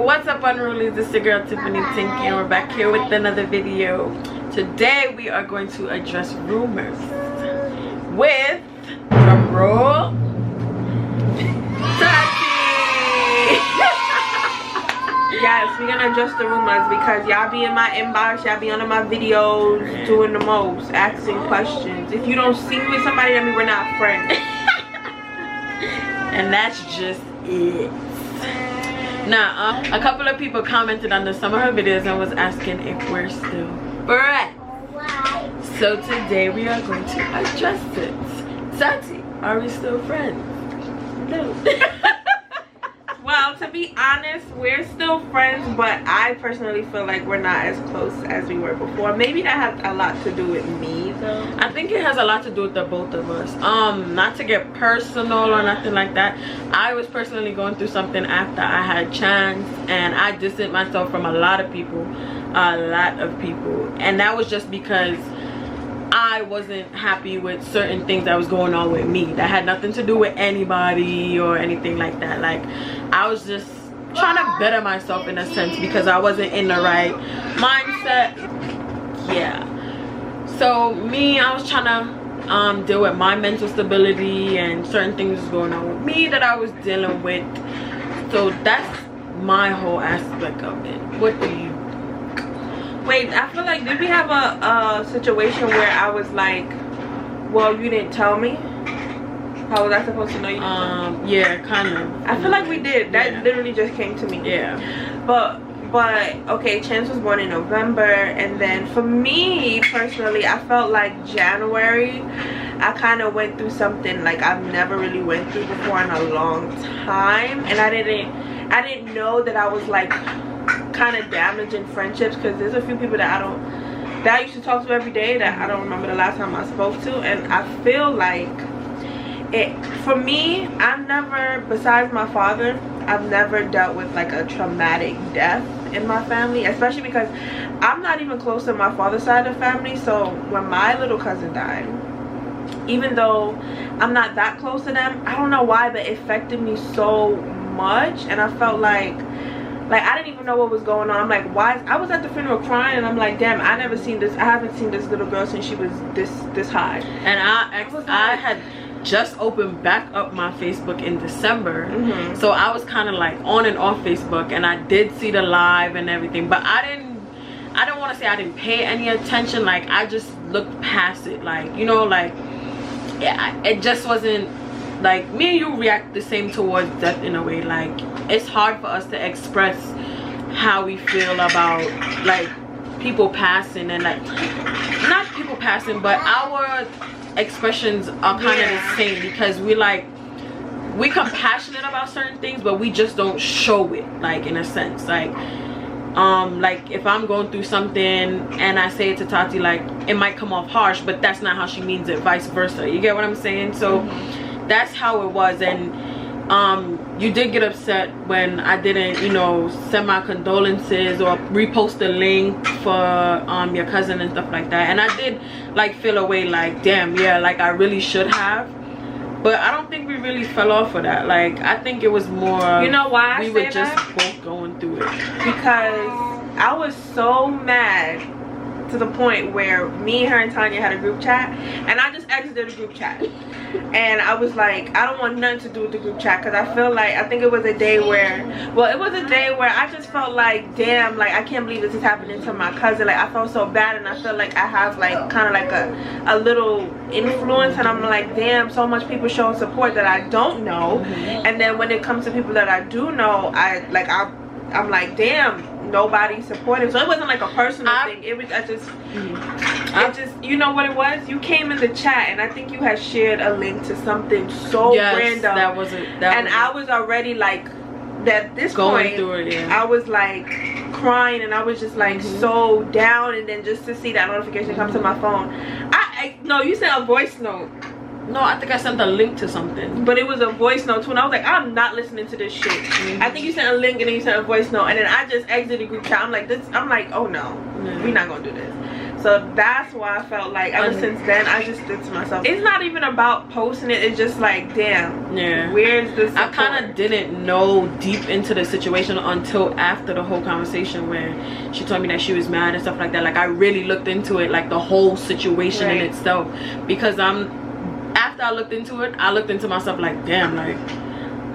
What's up, unrulies? It's your girl Tiffanytinky, and we're back here with another video. Today we are going to address rumors with drum roll, Tattie. Yes, we're gonna address the rumors because y'all be in my inbox, y'all be under my videos doing the most, asking questions. If you don't see me with somebody, that means we're not friends. And that's just it. Now, a couple of people commented under some of her videos and was asking if we're still friends. So today we are going to address it. Tattie, are we still friends? No. Well, to be honest, we're still friends, but I personally feel like we're not as close as we were before. Maybe that has a lot to do with me, though. I think it has a lot to do with the both of us. Not to get personal or nothing like that. I was personally going through something after I had Chance, and I distanced myself from a lot of people. And that was just because I wasn't happy with certain things that was going on with me. That had nothing to do with anybody or anything like that. Like, I was just trying to better myself in a sense because I wasn't in the right mindset. Yeah. So me, I was trying to deal with my mental stability, and certain things was going on with me that I was dealing with. So that's my whole aspect of it. What do you? Wait, I feel like, did we have a situation where I was like, well, you didn't tell me? How was I supposed to know you? Yeah, kind of. I feel like we did. That literally just came to me. Yeah. But okay, Chance was born in November, and then for me personally, I felt like January, I kind of went through something like I've never really went through before in a long time, and I didn't know that I was like kind of damaging friendships, because there's a few people that I used to talk to every day that I don't remember the last time I spoke to, and I feel like for me, I've never, besides my father, I've never dealt with like a traumatic death in my family, especially because I'm not even close to my father's side of the family. So when my little cousin died, even though I'm not that close to them, I don't know why, but it affected me so much, and I felt like I didn't even know what was going on. I'm like, why? I was at the funeral crying, and I'm like, damn, I haven't seen this little girl since she was this high. And I had just opened back up my Facebook in December, so I was kind of like on and off Facebook, and I did see the live and everything, but I don't want to say I didn't pay any attention. Like, I just looked past it, like, you know, like, yeah, it just wasn't like, me and you react the same towards death in a way. Like, it's hard for us to express how we feel about like people passing, and like, not people passing, but our expressions are kind of the same, because we compassionate about certain things, but we just don't show it, like, in a sense. Like if I'm going through something and I say it to Tattie, like, it might come off harsh, but that's not how she means it, vice versa. You get what I'm saying? So that's how it was. And you did get upset when I didn't, you know, send my condolences or repost the link for your cousin and stuff like that. And I did like feel a way, like, damn, yeah, like I really should have. But I don't think we really fell off for that. Like, I think it was more, you know why we were just both going through it. Because I was so mad to the point where me, her, and Tanya had a group chat, and I just exited the group chat. And I was like, I don't want nothing to do with the group chat, because I feel like, I think it was a day where, well, it was a day where I just felt like, damn, like, I can't believe this is happening to my cousin. Like, I felt so bad, and I feel like I have, like, kind of like a little influence, and I'm like, damn, so much people showing support that I don't know. And then when it comes to people that I do know, I'm like, damn, nobody supported. So it wasn't like a personal thing. It was you know what it was? You came in the chat, and I think you had shared a link to something so random. I was already like, at this point, I was like crying, and I was just like so down. And then just to see that notification come to my phone, no, you sent a voice note. No, I think I sent a link to something. But it was a voice note too, and I was like, I'm not listening to this shit. I think you sent a link, and then you sent a voice note, and then I just exited the group chat. I'm like, oh no, we're not gonna do this. So that's why I felt like ever since then, I just did to myself, it's not even about posting it, it's just like, damn, where's the support? I kind of didn't know deep into the situation until after the whole conversation where she told me that she was mad and stuff like that. Like, I really looked into it, like the whole situation in itself, because after I looked into it, I looked into myself like, damn, like,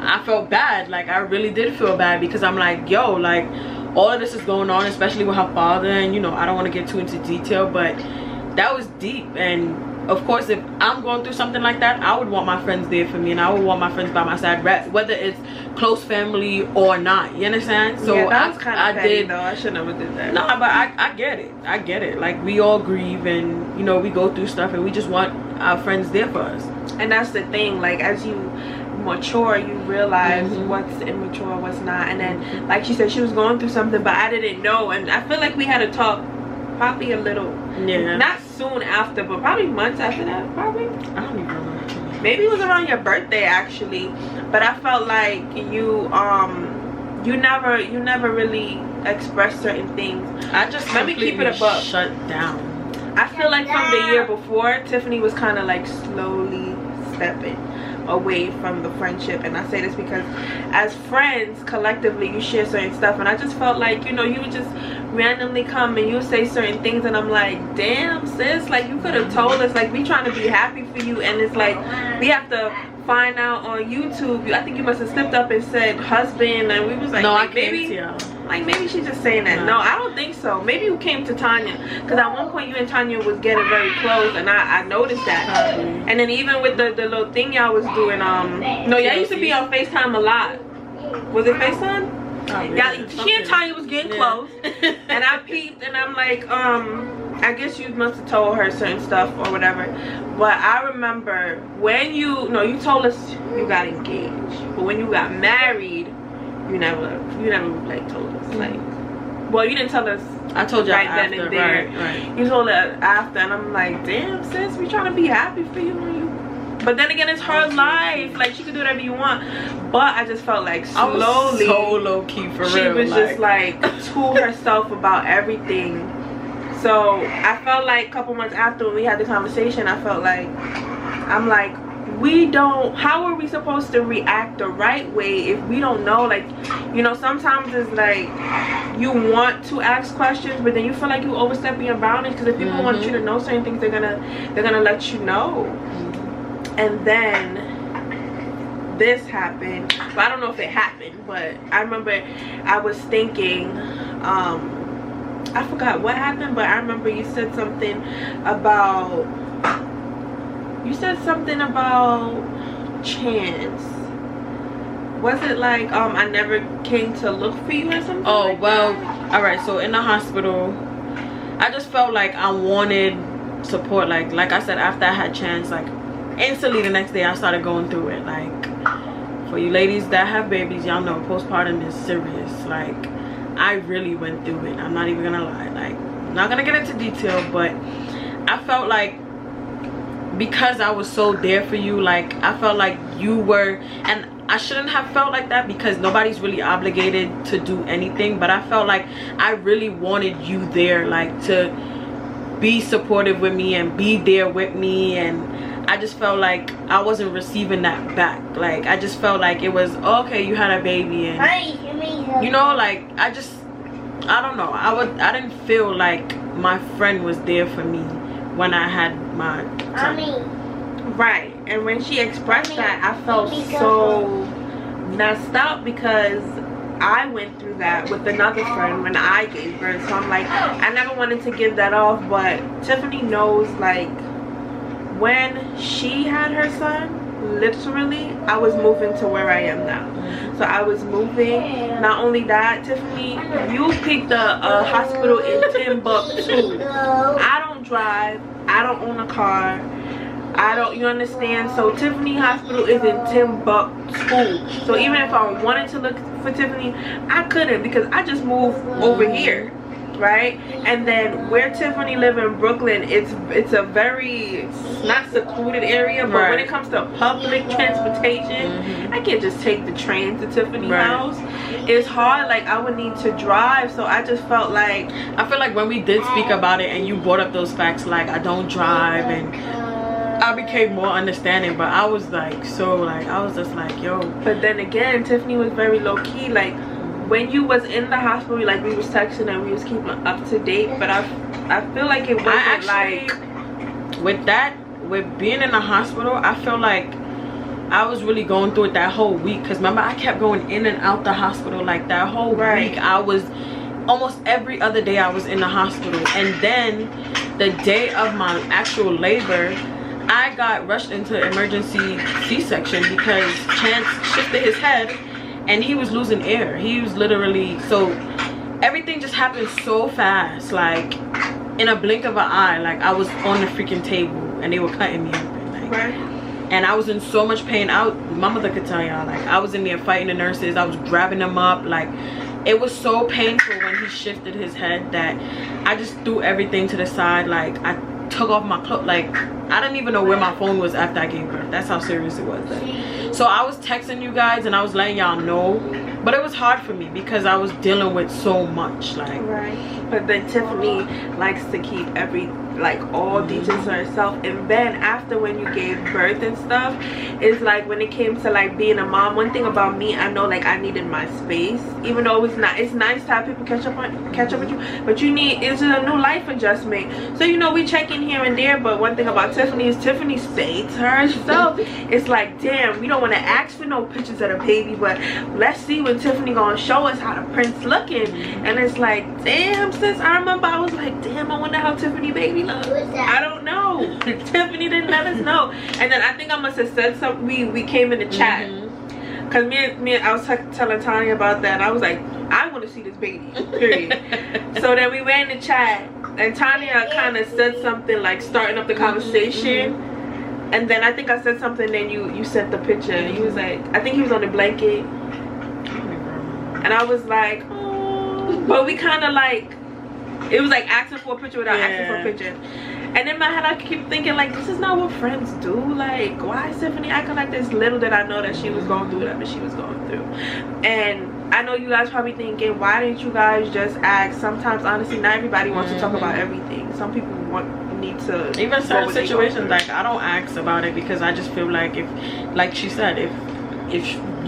I felt bad. Like, I really did feel bad, because I'm like, yo, like, all of this is going on, especially with her father, and, you know, I don't want to get too into detail, but that was deep. And of course, if I'm going through something like that, I would want my friends there for me, and I would want my friends by my side, whether it's close family or not, you understand? So yeah, that was kind of petty, though. I should never did that. No, but I get it. Like, we all grieve, and, you know, we go through stuff, and we just want our friends there for us. And that's the thing, like, as you mature, you realize what's immature, what's not. And then, like she said, she was going through something, but I didn't know. And I feel like we had a talk probably a little, not soon after, but probably months after that. Probably, I don't even remember. Maybe it was around your birthday, actually. But I felt like you never really expressed certain things. I just, let me keep it above, shut down. I feel like from the year before, Tiffany was kind of like slowly stepping away from the friendship. And I say this because as friends, collectively, you share certain stuff, and I just felt like, you know, you would just randomly come and you would say certain things, and I'm like, damn, sis, like, you could have told us, like, we trying to be happy for you, and it's like, we have to find out on YouTube. I think you must have stepped up and said husband, and we was like, no, like, maybe she's just saying that. No, I don't think so. Maybe you came to Tanya, because at one point you and Tanya was getting very close, and I noticed that. And then even with the little thing y'all was doing, no, y'all used to be on FaceTime a lot. Was it FaceTime? Yeah, she and Tanya was getting close, and I peeped, and I'm like, I guess you must have told her certain stuff or whatever. But I remember when you told us you got engaged, but when you got married, you never like told us, like, well, you didn't tell us. I told you right after, then and there. Right. You told us after, and I'm like, damn, sis, we trying to be happy for you. But then again, it's her life. Like, she could do whatever you want. But I just felt like slowly, I was so low key for real. She was just like to herself about everything. So I felt like a couple months after when we had the conversation, I felt like, I'm like, how are we supposed to react the right way if we don't know? Like, you know, sometimes it's like you want to ask questions, but then you feel like you overstepping your boundaries, because if people want you to know certain things, they're gonna let you know. And then this happened. But I don't know if it happened, but I remember I was thinking, I forgot what happened, but I remember you said something about Chance. Was it like I never came to look for you or something? Oh, like, well, all right. So in the hospital, I just felt like I wanted support. Like I said, after I had Chance, like, instantly the next day I started going through it. Like, for you ladies that have babies, y'all know postpartum is serious. Like, I really went through it. I'm not even gonna lie. Like, I'm not gonna get into detail, but I felt like, because I was so there for you, like, I felt like you were, and I shouldn't have felt like that, because nobody's really obligated to do anything, but I felt like I really wanted you there, like, to be supportive with me and be there with me. And I just felt like I wasn't receiving that back. Like, I just felt like it was, okay, you had a baby, and, you know, like, I don't know, I didn't feel like my friend was there for me when I had my son. Right. And when she expressed that, I felt so messed up because I went through that with another friend when I gave birth. So I'm like, I never wanted to give that off, but Tiffany knows, like, when she had her son, literally I was moving to where I am now. So I was moving. Not only that, Tiffany, you picked a hospital in Timbuktu. I don't drive, I don't own a car, you understand? So Tiffany Hospital is in Timbuktu. So even if I wanted to look for Tiffany, I couldn't because I just moved over here, right? And then where Tiffany live in Brooklyn, it's a very not secluded area, but when it comes to public transportation, I can't just take the train to Tiffany house. It's hard. Like, I would need to drive. So I just felt like, I feel like when we did speak about it and you brought up those facts, like I don't drive, and I became more understanding, but I was like, so like, I was just like, yo. But then again, Tiffany was very low-key. Like, when you was in the hospital, like, we was texting and we was keeping up to date, but I feel like it wasn't actually, like, with being in the hospital, I feel like I was really going through it that whole week, because remember, I kept going in and out the hospital. Like, that whole week, I was almost every other day I was in the hospital. And then the day of my actual labor, I got rushed into emergency C-section because Chance shifted his head and he was losing air. He was literally, so everything just happened so fast, like in a blink of an eye. Like, I was on the freaking table and they were cutting me open, like, and I was in so much pain. My mother could tell y'all, like, I was in there fighting the nurses. I was grabbing them up. Like, it was so painful when he shifted his head that I just threw everything to the side. Like, I took off my clothes. Like, I didn't even know where my phone was after I gave birth. That's how serious it was then. So I was texting you guys and I was letting y'all know, but it was hard for me because I was dealing with so much, like. But then Tiffany likes to keep all details to herself. And then after, when you gave birth and stuff, it's like, when it came to like being a mom, one thing about me, I know, like, I needed my space. Even though it's nice to have people catch up with you, but it's a new life adjustment. So, you know, we check in here and there, but one thing about Tiffany is Tiffany stays herself. It's like, damn, we don't want to ask for no pictures of the baby, but let's see when Tiffany gonna show us how the prince looking. And it's like, damn, sis, I remember I was like, damn, I wonder how Tiffany baby looks. I don't know. Tiffany didn't let us know. And then I think I must have said something. We came in the chat, because me I was telling Tanya about that, and I was like, I want to see this baby, period. So then we went in the chat and Tanya kind of said something, like, starting up the conversation. And then I think I said something, then you sent the picture and you was like, I think he was on the blanket, and I was like, oh. But we kind of like, it was like asking for a picture without asking for a picture. And in my head I keep thinking, like, this is not what friends do. Like, why is Tiffany acting like this? Little did I know that she was going through whatever she was going through. And I know you guys probably thinking, why didn't you guys just ask? Sometimes, honestly, not everybody wants to talk about everything. Some people need to, even certain situations, like, I don't ask about it because I just feel like, if, like she said, if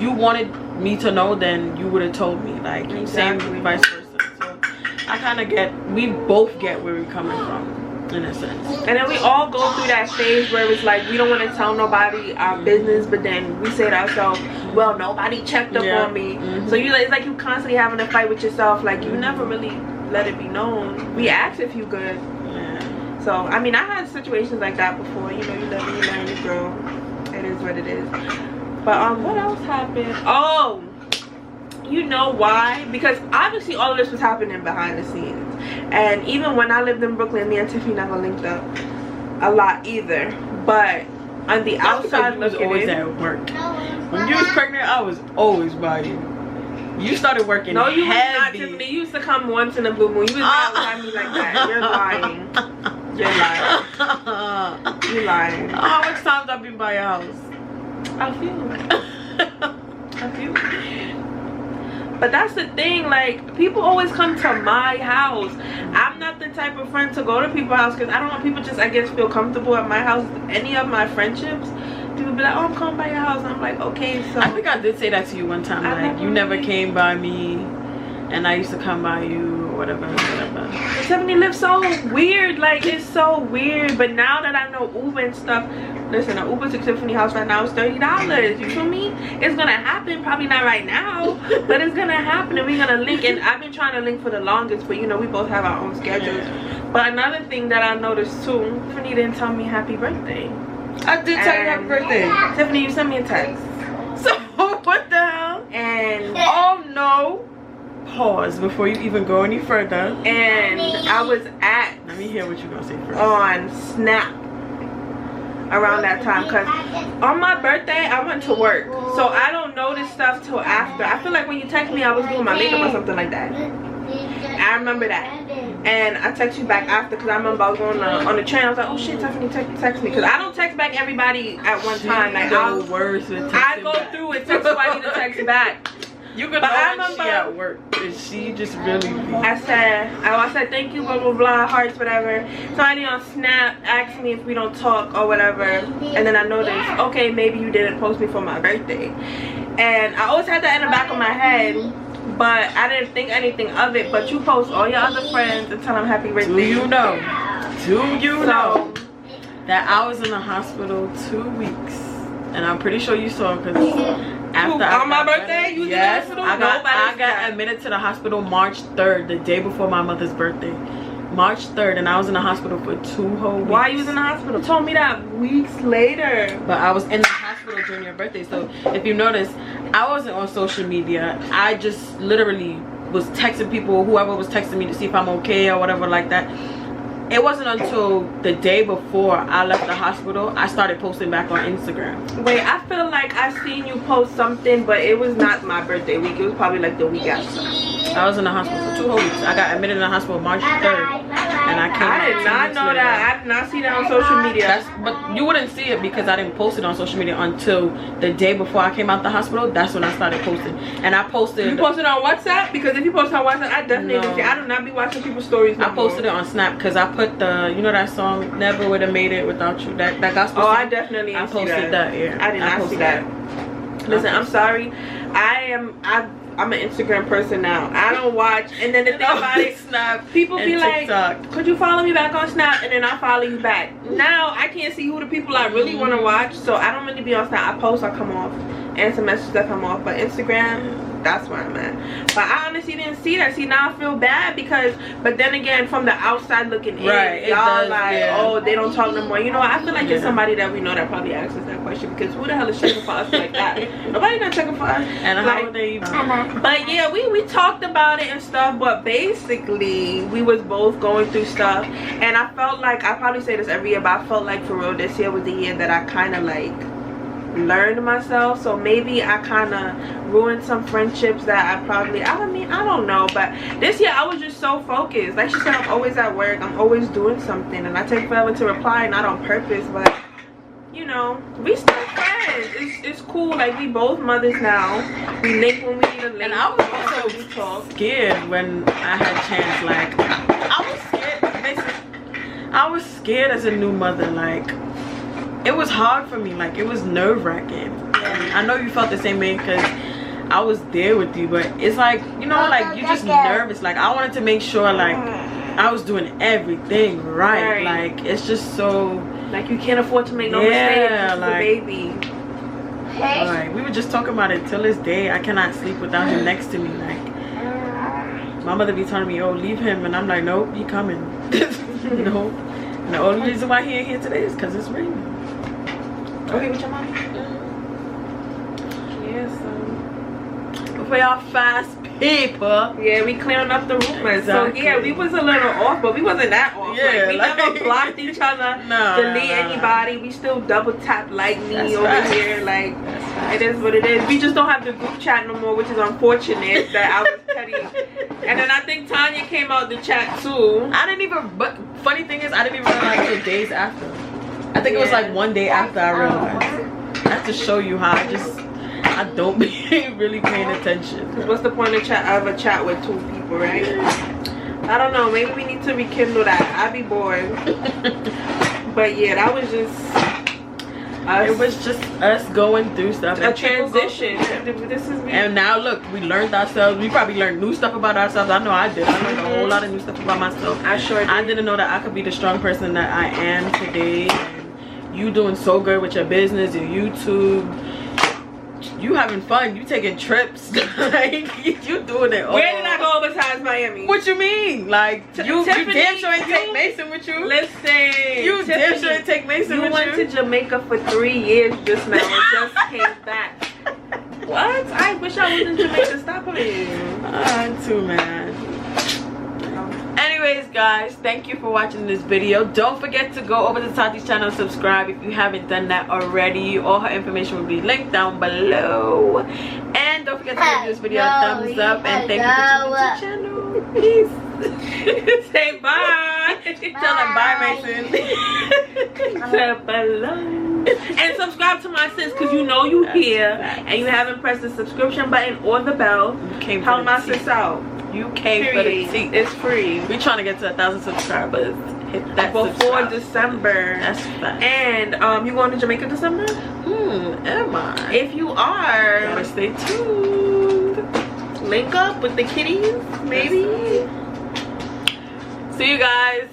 you wanted me to know, then you would have told me. Like, same vice versa. So I kind of we both get where we're coming from, in a sense. And then we all go through that phase where it's like, we don't want to tell nobody our business, but then we say to ourselves, well, nobody checked up on me. So it's like you constantly having a fight with yourself. Like, you never really let it be known. We ask if you good. So I mean, I had situations like that before. You know, you live and you learn, you grow. It is what it is. But what else happened? Oh, you know why? Because obviously all of this was happening behind the scenes. And even when I lived in Brooklyn, me and Tiffany never linked up a lot either. But on the outside, you was always at work. When you was pregnant, I was always by you. You started working. No, you heavy. was not, Tiffany. You used to come once in a blue moon. You was not behind me like that. You're lying. You're lying. You're lying. How much times I've been by your house? I feel it. But that's the thing, like, people always come to my house. I'm not the type of friend to go to people's house because I don't want people just, I guess, feel comfortable at my house. Any of my friendships, people be like, oh, I'm coming by your house, and I'm like, okay. So I think I did say that to you one time, like, you never came by me and I used to come by you, or whatever. Tiffany lives so weird, like it's so weird. But now that I know Uber and stuff, listen, an Uber to Tiffany house right now is $30. You feel me? It's gonna happen, probably not right now, but it's gonna happen, and we're gonna link. And I've been trying to link for the longest, but you know, we both have our own schedules. But another thing that I noticed too, Tiffany didn't tell me happy birthday. I did tell you happy birthday. Tiffany, you sent me a text. So what the hell? And oh no. Pause before you even go any further. And I was at, let me hear what you're gonna say first. On Snap around that time, because on my birthday I went to work, so I don't notice stuff till after. I feel like when you text me I was doing my makeup or something like that. I remember that, and I text you back after because I remember I was going on the train. I was like, oh shit, Tiffany text me, because I don't text back everybody at one time. Like I go through and text who I need to text back. You can know when she at work. Is she just really? I said thank you, blah blah blah, hearts, whatever. Somebody on Snap asked me if we don't talk or whatever, and then I noticed, okay, maybe you didn't post me for my birthday, and I always had that in the back of my head, but I didn't think anything of it. But you post all your other friends and tell them happy birthday. Do you know know that I was in the hospital 2 weeks, and I'm pretty sure you saw, because after on my birthday, you was in the hospital? I got admitted to the hospital March 3rd, the day before my mother's birthday. March 3rd, and I was in the hospital for 2 whole weeks. Why you was in the hospital? You told me that weeks later. But I was in the hospital during your birthday, so if you notice, I wasn't on social media. I just literally was texting people, whoever was texting me, to see if I'm okay or whatever like that. It wasn't until the day before I left the hospital I started posting back on Instagram. Wait, I feel like I seen you post something, but it was not my birthday week. It was probably like the week after. I was in the hospital for 2 whole weeks. I got admitted in the hospital March 3rd, and I came. I did not know that. I did not see that on social media. But you wouldn't see it because I didn't post it on social media until the day before I came out the hospital. That's when I started posting, and I posted. You posted on WhatsApp? Because if you post on WhatsApp, I definitely didn't see. I do not be watching people's stories. I posted it on Snap because I put the, you know that song "Never Would Have Made It Without You," that gospel song. I definitely didn't see that. Yeah, I did not see that. Listen, I'm sorry. I'm an Instagram person now. I don't watch, and then the thing about it, Snap, people be TikTok. like, could you follow me back on Snap? And then I follow you back. Now I can't see who the people I really want to watch, so I don't really be on Snap. I post, I come off, answer messages, I come off. But Instagram, that's where I'm at. But I honestly didn't see that. See, now I feel bad because, but then again, from the outside looking in, y'all like, oh, they don't talk no more. You know, I feel like there's somebody that we know that probably asks us that question, because who the hell is checking for us like that? Nobody not checking for us. And like, how would they even? But yeah, we talked about it and stuff, but basically we was both going through stuff, and I felt like, I probably say this every year, but I felt like for real this year was the year that I kind of like learned myself. So maybe I kind of ruined some friendships that I probably, I don't know, but this year I was just so focused. Like she said, I'm always at work, I'm always doing something, and I take forever to reply, not on purpose, but you know, we still friends. It's cool. Like, we both mothers now. We link when we need to link. And I was also scared when I had chance. Like, I was scared. Basically, I was scared as a new mother. Like, it was hard for me. Like, it was nerve-wracking. And I know you felt the same way because I was there with you. But it's like, you know, like, you're just nervous. Like, I wanted to make sure, like, I was doing everything right. Like, it's just so... Like, you can't afford to make no mistakes. Like, the baby. Like, we were just talking about it till this day. I cannot sleep without him next to me. Like, my mother be telling me, oh, leave him. And I'm like, nope, he coming. No. And the only reason why he ain't here today is because it's raining. Okay, with your mommy? Yeah, so. For y'all fast people. Yeah, we clearing up the rumors. Exactly. So yeah, we was a little off, but we wasn't that off. Yeah, like, we never blocked each other, delete anybody. We still double tap like me over here. Like, it is what it is. We just don't have the group chat no more, which is unfortunate that I was petty. And then I think Tanya came out the chat too. I didn't even, but funny thing is, I didn't even realize until days after. I think it was like one day after I realized. That's to show you how I don't be really paying attention. Because what's the point of a chat with two people, right? I don't know. Maybe we need to rekindle that. I'd be bored. But yeah, that was just... It was just us going through stuff. A transition. And now look, we learned ourselves. We probably learned new stuff about ourselves. I know I did. I learned a whole lot of new stuff about myself. I sure did. I didn't know that I could be the strong person that I am today. And you doing so good with your business, your YouTube. You having fun. You taking trips. Like, you doing it all. Where did I go besides Miami? What you mean? Like, you damn sure ain't take Mason with you. Listen. You damn sure ain't take Mason with you. You went to Jamaica for 3 years just now and just came back. What? I wish I was in Jamaica. Stop playing. I'm too, man. Anyways, guys, thank you for watching this video. Don't forget to go over to Tatie's channel and subscribe if you haven't done that already. All her information will be linked down below. And don't forget to give this video a thumbs up. And thank you for tuning into the channel. Peace. Say bye. Tell them bye, Mason. Say below. And subscribe to my sis, because you know you here and you haven't pressed the subscription button or the bell. Help my sis out. You came for the tea. It's free. We trying to get to 1,000 subscribers. Hit that before December. That's fast. And you going to Jamaica December? Am I? If you are, gotta stay tuned. Link up with the kitties, maybe. See you guys.